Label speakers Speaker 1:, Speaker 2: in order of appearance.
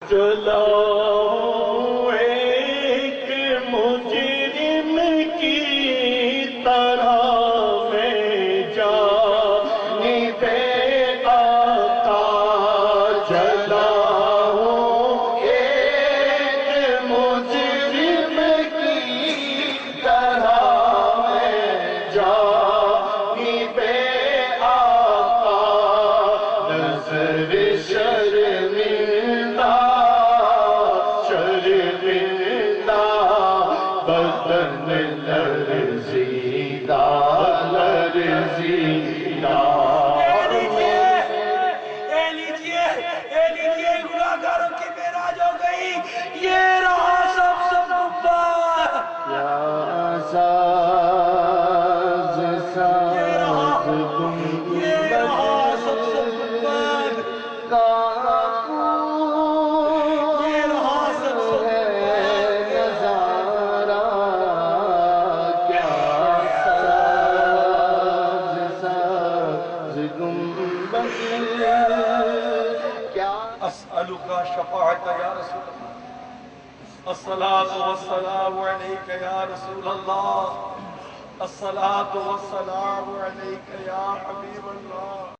Speaker 1: چلاؤ ایک مجرم کی طرح میں جانب آقا، چلاؤ ایک مجرم کی طرح میں جانب آقا، نظر شرمندہ شرمندہ بدن لرزیدہ لرزیدہ۔
Speaker 2: اے لیجئے گناہگاروں کی معراج ہو گئی، یہ رہا سب گنبد،
Speaker 1: یا ساز ساز گنبد
Speaker 2: یہ رہا سب گنبد،
Speaker 1: کا
Speaker 2: یہ رہا سب
Speaker 1: نظارہ، کیا ساز ساز گنبد، کیا
Speaker 2: اسألک شفاعت یا رسول اللہ، الصلاة والسلام علیک یا رسول اللہ، الصلاة والسلام علیک یا حبیب اللہ۔